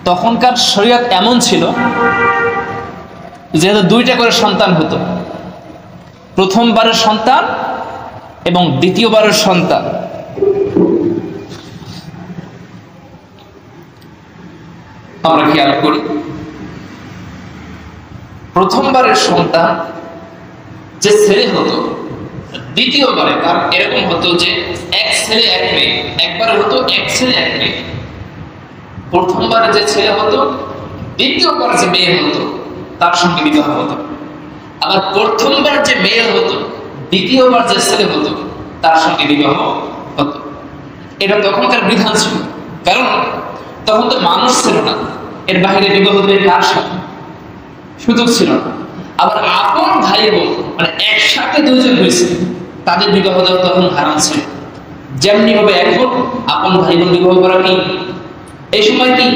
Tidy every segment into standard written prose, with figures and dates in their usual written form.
তখনকার শরীয়ত এমন ছিল যেহেতু দুইটা করে সন্তান হতো, প্রথমবারের সন্তান এবং দ্বিতীয়বারের সন্তান। আমরা খেয়াল করি, প্রথমবারের সন্তান যে ছেলে হতো, দ্বিতীয়বারে তার এরকম হতো যে এক ছেলে এক মেয়ে, একবারে হতো এক ছেলে এক মেয়ে। প্রথমবারে যে ছেলে হতো, দ্বিতীয়বার যে মেয়ে হতো তার সঙ্গে বিবাহ হতো। আবার প্রথমবার যে মেয়ে হতো, দ্বিতীয়বার যে ছেলে হতো তার সঙ্গে বিবাহ হতো। এটা তখনকার বিধান ছিল, কারণ তখন তো মানুষ ছিল না, এর বাইরে বিবাহ হবে কার সাথে, সুযোগ ছিল না। আবার আপন ভাই বোন মানে একসাথে দুইজন হয়েছে, তাদের বিবাহ দেওয়া তখন হারাম ছিল। যেমনি ভাবে এখন আপন ভাই বোন বিবাহ করা কি এই সময় কি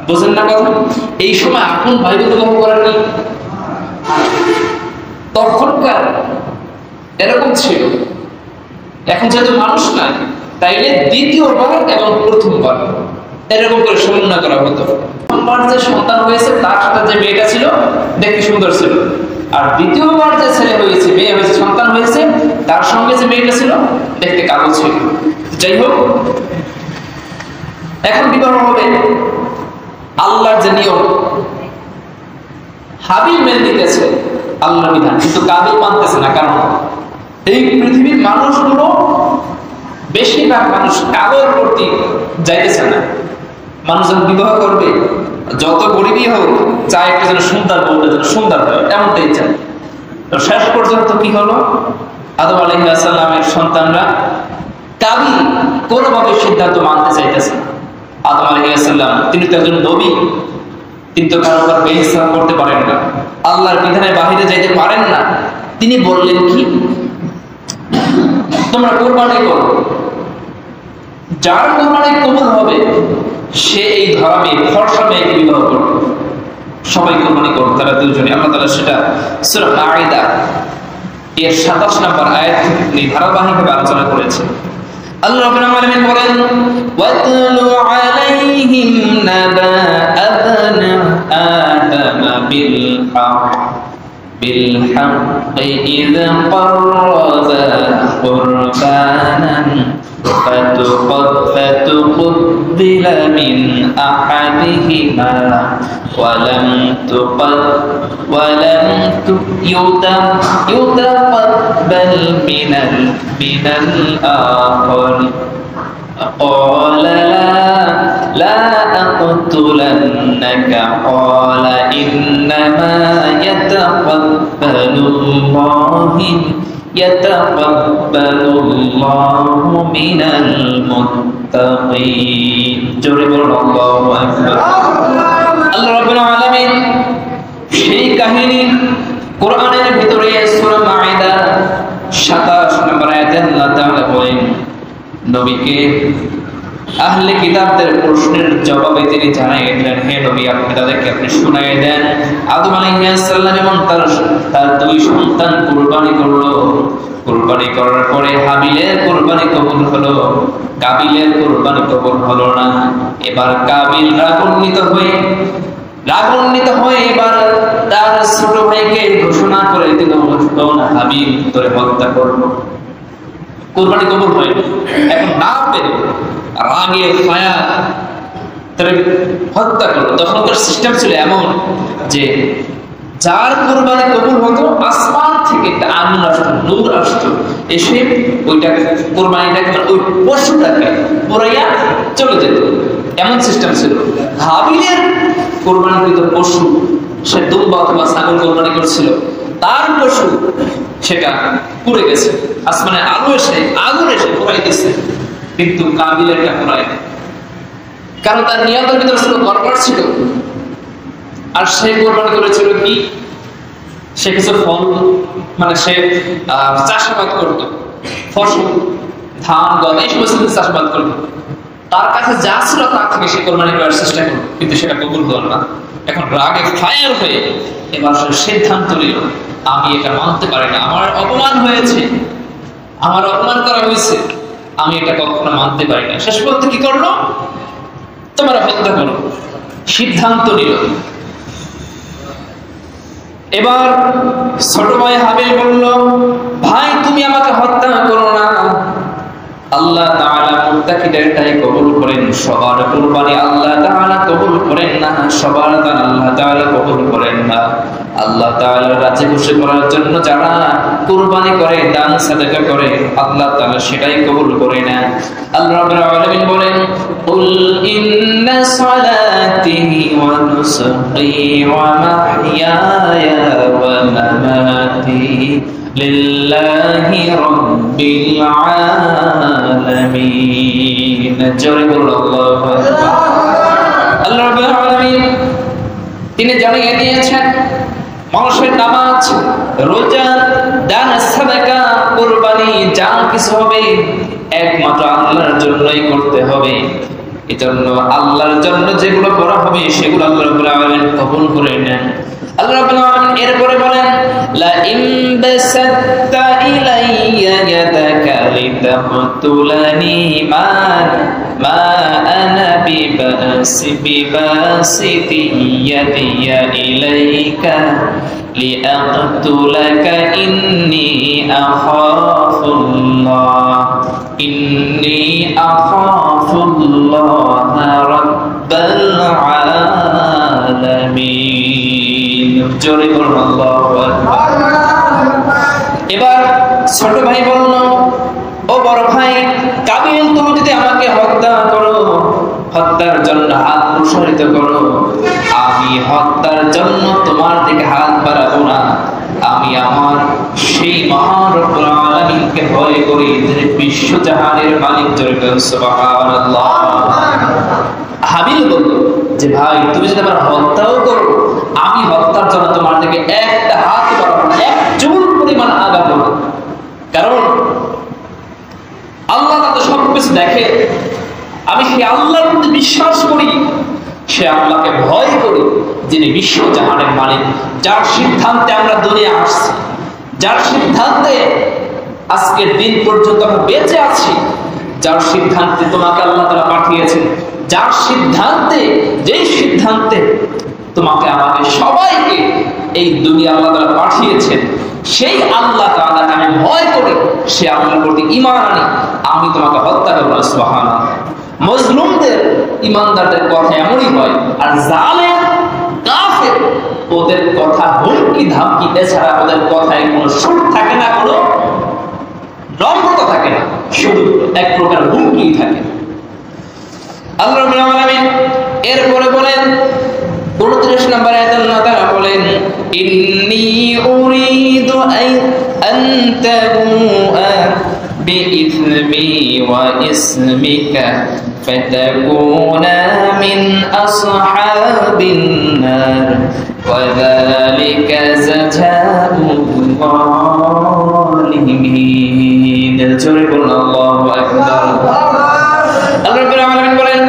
বোঝেন না কথা, এই সময় আপন ভাই বোন বিবাহ করা কি তখনকার এরকম ছিল। এখন যেহেতু মানুষ নাই, তাইলে দ্বিতীয়বার এবং প্রথমবার এরকম করে সমন্বয় করা হতো। প্রথমবার যে সন্তান হয়েছে তার সাথে যে মেয়েটা ছিল দেখতে সুন্দর ছিল, আর দ্বিতীয়বার যে ছেলে হয়েছে, মেয়ে হয়েছে, সন্তান হয়েছে, তার সঙ্গে যে মেয়েটা ছিল দেখতে কালো ছিল। যাই হোক, এখন বিবাহ হবে আল্লাহর যে নিয়ম। হাবিল মেনে নিতেছে আল্লাহর বিধান, কিন্তু কাবিল মানতেছে না। কারণ এই পৃথিবীর মানুষগুলো, বেশিরভাগ মানুষ কালোর প্রতি যাইতেছে না। মানুষ যখন বিবাহ করবে, যত গরিবই হোক, চায় একটা যেন সুন্দর বলবে, যেন সুন্দর হয়, এমনটাই চায়। তো শেষ পর্যন্ত কি হলো, আদম আলাইহিস সালামের সন্তানরা কাবিল কোনোভাবে সিদ্ধান্ত মানতে চাইতেছে না। আদম আলাইহিস সালাম, তিনি তো একজন নবী, তিনি তো কারো উপর বেইনসাফ করতে পারেন না, আল্লাহর বিধানের বাহিরে যাইতে পারেন না। তিনি বললেন কি, তোমরা কোরবানি করো, যার কোরবানি কবুল হবে সে এই ধর্মে ফর্সা মেয়েকে বিবাহ করবে। সবাই কোরবানি করবে, তারা দুজনে। আল্লাহ তাআলা সেটা সূরা মাঈদা এর 27 নম্বর আয়াত থেকে ধারাবাহিকভাবে আলোচনা করেছে। আল্লাহ রাব্বুল আলামিন বলেন, ওয়াতলু আলাইহিম নাবা আবনা আদম বিল হক ইয ক্বাররাবা কুরবানান فتقبل من أحدهما ولم يتقبل من الآخر قال لا أقتلنك قال إنما يتقبل الله من المتقين জোরে বলুন আল্লাহু আকবার। আল্লাহ রাব্বুল আলামিন সেই কাহিনী কোরআনের ভিতরে সূরা মাঈদা 27 নম্বর আয়াতে আল্লাহ তাআলা বলেন, নবীকে আহলে কিতাবদের প্রশ্নের জবাবে তিনি জানাই দিলেন, হে নবী, আপনি শুনাই দেন, আদম আলাইহিস সালাম এবং তার দুই সন্তান কুরবানি করলো। কুরবানি করার পরে হাবিলের কুরবানি কবুল হলো, কাবিলের কুরবানি কবুল হলো না। এবার কাবিল রাগান্বিত হয়ে এবার তার ছোট ভাইকে ঘোষণা করে দিল, হাবিল তোরে হত্যা করব। কুরবানি কবুল হয়নি, এখন না পেরে রাগে ফায়া তারে হত্যা করলো। তখনকার সিস্টেম ছিল এমন যে যার কুরবানি কবুল হতো, আসমান থেকে একটা আগুন আসতো, নূর আসতো, এসে ওইটা কুরবানিটাকে ওই পশুটাকে পুরাইয়া চলে যেত। এমন সিস্টেম ছিল। হাবিলের কুরবানিকৃত পশু, সে দুম্বা অথবা ছাগল কুরবানি করছিল, তার পশু সেটা পুড়ে গেছে, আসমানে আগুন এসে পুরাইতেছে, কিন্তু কাবিলেরটা পুরায় না। কারণ তার নিয়তের ভিতরে ছিল গড়বড় ছিল। আর সে কোরবানি করেছিল কি, সে কিছু ফল, মানে সে চাষাবাদ করতো, ফসল, ধান, গম, এই সমস্ত চাষাবাদ করতো। তার কাছে যা ছিল তার থেকে সে কোরবানি করার চেষ্টা করলো, কিন্তু সেটা কবুল হলো না। এখন রাগে ফায়ার হয়ে এবার সে সিদ্ধান্ত নিল, আমি এটা মানতে পারি না, আমার অপমান হয়েছে, আমার অপমান করা হয়েছে, আমি এটা কখনো মানতে পারি না। শেষ পর্যন্ত কি করলো, তোমরা হত্যা করো, সিদ্ধান্ত নিল। এবার ছোট ভাই হাবিল বলল, ভাই তুমি আমাকে হত্যা করো না, আল্লাহ তাআলা মুত্তাকিদেরটাই কবুল করেন, সবার কুরবানি আল্লাহ তাআলা কবুল করেন না, সবার দান আল্লাহ তাআলা কবুল করেন না। আল্লাহ তাআলা রাজি খুশি করার জন্য যারা কুরবানি করে, দান সাদাকা করে, আল্লাহ তাআলা সেটাই কবুল করে না। আল্লাহ রাব্বুল আলামিন বলেন, কুল ইন্না সালাতি ওয়া নুসুকি ওয়া মাহইয়ায়া ওয়া মামাতি লিল্লাহি রাব্বিল আলামিন। জোরে বলুন আল্লাহু আকবার। আল্লাহ রাব্বুল আলামিন তিনি জানিয়ে দিয়েছেন, মানুষের নামাজ, রোজা, দান সাদাকা, কুরবানি যা কিছু হবে একমাত্র আল্লাহর জন্যই করতে হবে। এজন্য আল্লাহর জন্য যেগুলো করা হবে সেগুলো আল্লাহ রাব্বুল আলামিন কবুল করে নেন। আল্লাহ রাব্বুল আলামিন এরপরে বলেন, লা ইন বাসাত্তা ইলাইয়া ইয়াদাকা লিতাকতুলানি মা আনা বিবাসিতি ইয়াদিয়া ইলাইকা লিআকতুলাকা ইন্নী আখাফুল্লাহ রাব্বাল আলামিন। জোরে বলুন আল্লাহু আকবার। এবার ছোট ভাই বলল, ও বড় ভাই কাবিল, তুমি যদি আমাকে হত্যা করো, হত্যার জন্য হাত প্রসারিত করো, আমি হত্যার জন্য তোমার দিকে হাত বাড়াবো না। আমি আমার সেই মহান রব্বুল আলামিনকে ভয় করি, যিনি বিশ্বজাহানের মালিক। জোরে বলুন সুবহানাল্লাহ। হাবিল বলল যে ভাই তুমি যদি আমার হত্যাও করো, আমি হত্যার জন্য তোমার দিকে একটা হাত বাড়াবো না, এক চুল পরিমাণ আগাবো না। কারণ আল্লাহ তো সবকিছু দেখে। আমি সেই আল্লাহর প্রতি বিশ্বাস করি, সে আল্লাহকে ভয় করি, যিনি বিশ্বজাহানের মালিক, যার সিদ্ধান্তে আমরা দুনিয়া আসছি, যার সিদ্ধান্তে আজকের দিন পর্যন্ত আমরা বেঁচে আছি, যার সিদ্ধান্তে তোমাকে আল্লাহ তাআলা পাঠিয়েছেন, যার সিদ্ধান্তে, যেই সিদ্ধান্তে তোমাকে আমাকে সবাইকে এই দুনিয়া আল্লাহ তাআলা পাঠিয়েছেন, সেই আল্লাহ তাআলাকে আমি ভয় করি, সে আল্লাহর প্রতি ঈমান আনি, আমি তোমাকে হত্যা করব না। সুবহানাল্লাহ। মজলুমদের, ঈমানদারদের কথা এমনই হয়, আর জালেম কাফের ওদের কথা হুমকি ধামকি এছাড়া ওদের কথায় কোনো সুর থাকে না, কোনো নম্রতা থাকে না, শুধু এক প্রকার হুমকি থাকে। আল্লাহ রাব্বুল আলামিন এরপরে বলেন 29 নম্বর আয়াতে আল্লাহ তাআলা বলেন, ইন্নী উরিদু আন তাবুআ বিইসমি ওয়া ইসমিকা ফাতাকুনা মিন আসহাবিন নার ওয়া যালিকা জাযাউল যালিমিন। জোরে বলুন আল্লাহু আকবার। আল্লাহ রাব্বুল আলামিন বলেন,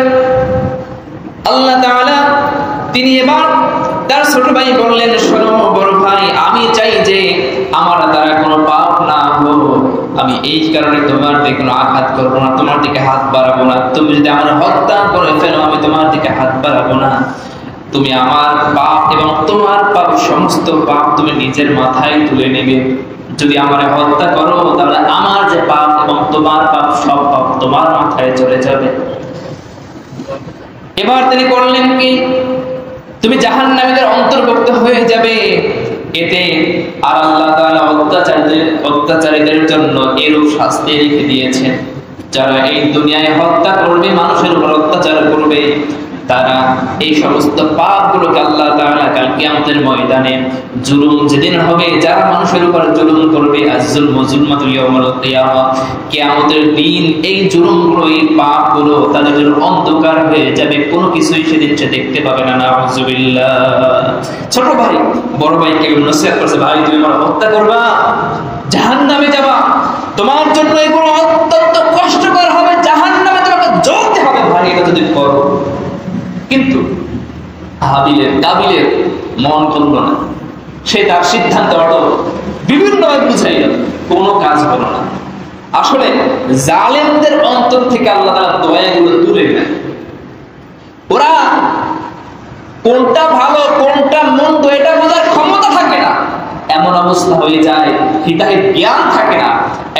আল্লাহ তাআলা তিনি এবার তার ছোট ভাই বললেন, শোনো বড় ভাই, আমি চাই যে আমার দ্বারা কোনো পাপ না হোক, আমি এই কারণে তোমার দিকে কোনো আঘাত করবো না, তোমার দিকে হাত বাড়াবো না। তুমি যদি আমার হত্যা করে ফেলো, আমি তোমার দিকে হাত বাড়াবো না। তুমি আমার পাপ এবং তোমার পাপ, সমস্ত পাপ তুমি নিজের মাথায় তুলে নেবে। যদি আমার হত্যা করো, তাহলে আমার যে পাপ এবং তোমার পাপ, সব পাপ তোমার মাথায় চলে যাবে। এবার তিনি করলেন কি, তুমি জাহান্নামীদের অন্তর্ভুক্ত হয়ে যাবে। এতে আর আল্লাহ তাআলা অত্যাচারীদের জন্য এরূপ শাস্তি রেখে দিয়েছেন, যারা এই দুনিয়ায় হত্যা করবে, মানুষের উপর অত্যাচার করবে, তারা এই সমস্ত পাপগুলোকে আল্লাহ তাআলা কাল কিয়ামতের ময়দানে, জুলুম যেদিন হবে, যারা মানুষের উপর জুলুম করবে, আয-যুলমু যুলমাতুল ইয়াউমাল কিয়ামা, কিয়ামতের দিন এই জুলুমগুলো, এই পাপগুলো তাদের জন্য অন্ধকার হয়ে যাবে, কোনো কিছুই সেদিন সে দেখতে পাবে না। নাউযুবিল্লাহ। ছোট ভাই বড় ভাইকে নসিহত করছে, ভাই তুমি আমার হত্যা করবা, জাহান্নামে যাবা, তোমার জন্য এগুলো অত্যন্ত কষ্টকর হবে, জাহান্নামে তোমাকে জ্বলতে হবে ভাই এটা যদি করো। কিন্তু কাবিলের মন করল না, সে তার সিদ্ধান্ত বিভিন্নভাবে বুঝাইল, কোনো কাজ হলো না। আসলে জালেমদের অন্তর থেকে আল্লাহ তাআলা দয়াগুলো তুলে নেয়, কোনটা ভালো কোনটা মন্দ এটা বোঝার ক্ষমতা থাকে না, এমন অবস্থা হয়ে যায়। হিতাহিত জ্ঞান থাকে না।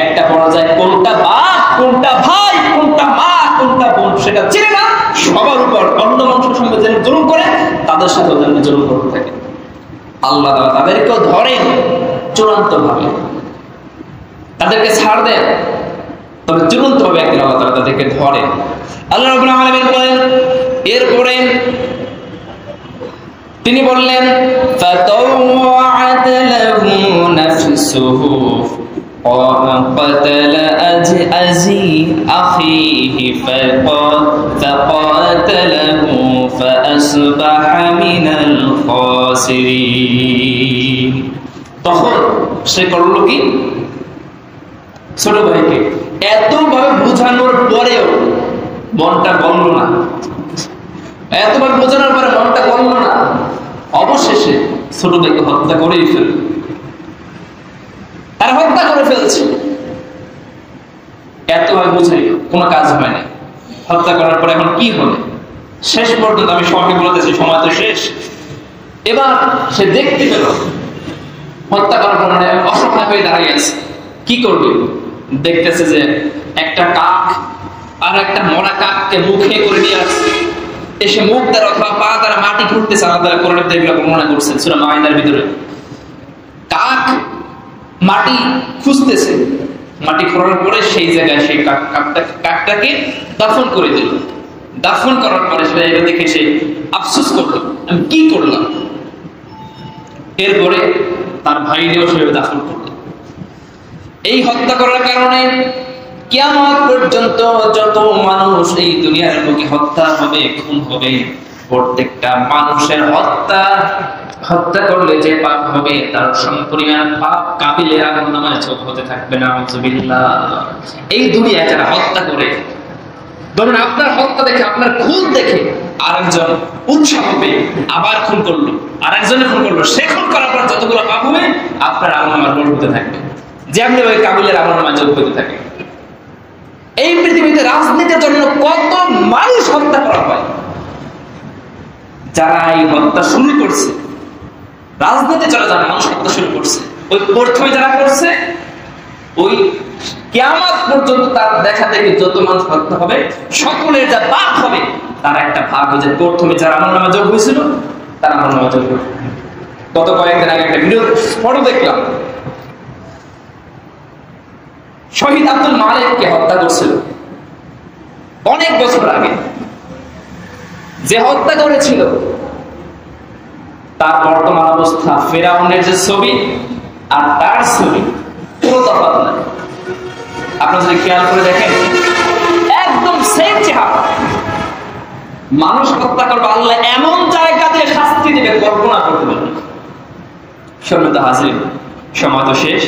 একটা বলা যায় কোনটা বাপ কোনটা ভাই কোনটা মা কোনটা বোন সেটা চেনে না, সবার উপর অন্য মানুষের সঙ্গে যেন জুলুম করে তাদের সাথেও যেন জুলুম করতে থাকে। আল্লাহ তাআলা তাদেরকেও ধরেন চূড়ান্ত ভাবে, তাদেরকে ছাড় দেন, তবে চূড়ান্ত ভাবে একদিন আল্লাহ তাআলা তাদেরকে ধরে। আল্লাহ রাব্বুল আলামিন বলেন এরপরে তিনি বললেন ফাতাওয়াআত লাহু নাফসুহু قتل أخيه فقاتله فأصبح من الخاسرين। তখন সে করলো কি, ছোট ভাইকে এতভাবে বোঝানোর পরেও মনটা গলল না, এতবার বোঝানোর পরে মনটা গলল না, অবশেষে ছোট ভাইকে হত্যা করেই ফেলল। তারা হত্যা করে ফেলছে, এতবার বোঝাই কোনো কাজ হয় না। হত্যা করার পরে এখন কি হবে, শেষ পর্যন্ত আমি সবাইকে বলতেছি সময় তো শেষ। এবার সে দেখতে পেল হত্যা করার পর মানে অসহায় হয়ে দাঁড়িয়ে আছে, কি করবে? দেখতেছে যে একটা কাক আর একটা মরা কাককে মুখে করে নিয়ে আসছে, এসে মুখ দ্বারা অথবা পা দ্বারা মাটি খুঁড়তেছে। আল্লাহ তাআলা কোরআনে এগুলো বর্ণনা করছেন সূরা মাইদার ভিতরে। কাক মাটি খুঁজতেছে, মাটি খোঁড়ার পরে সেই জায়গায় সেই কাকটাকে দাফন করে দিল। দাফন করার পরে সে এটা দেখে সে আফসোস করলো, আমি কি করলাম। এরপরে তার ভাইকেও সে দাফন করলো। এই হত্যা করার কারণে কিয়ামত পর্যন্ত যত মানুষ এই দুনিয়ার বুকে হত্যা হবে খুন হবে, প্রত্যেকটা মানুষের হত্যা করলে যে পাপ হবে তার সমপরিমাণ পাপ কাবিলের আমলনামায় যোগ হতে থাকবে না। নাউযুবিল্লাহ। এই দুনিয়ায় যারা হত্যা করে, ধরুন আপনার হত্যা দেখে আপনার খুন দেখে আরেকজন উৎসাহ হবে, আবার খুন করলো, আরেকজনে খুন করলো, সে খুন করার পর যতগুলো পাপ হবে আপনার আমলনামায় যোগ হতে থাকবে, যেমনি ওই কাবিলের আমলনামায় যোগ হতে থাকে। এই পৃথিবীতে রাজনীতির জন্য কত মানুষ হত্যা করা হয়, যারা এই হত্যা শুরু করছে, রাজনীতি যারা মানুষ হত্যা শুরু করছে, ওই প্রথমে যারা করছে ওই কিয়ামত পর্যন্ত তার দেখা দেখে যত মানুষ হত্যা হবে সকলের যা পাপ হবে তার একটা ভাগ হয়ে যায়। প্রথমে যারা আমলনামা যোগ হয়েছিল তারা আমলনামা যোগ হবে। গত কয়েকদিন আগে একটা ভিডিও ফটো দেখলাম, শহীদ আব্দুল মালিককে হত্যা করছিল অনেক বছর আগে। যে হত্যা করেছিল তার বর্তমান অবস্থা, ফেরাউনের যে ছবি আর তার ছবি কোনো তফাৎ নাই। আপনারা যদি খেয়াল করে দেখেন একদম সেম চেহারা। মানুষ হত্যা করবে, আল্লাহ এমন জায়গাতে শাস্তি দেবে কল্পনা করতে পারবেন। সম্মানিত হাজির, সময় তো শেষ।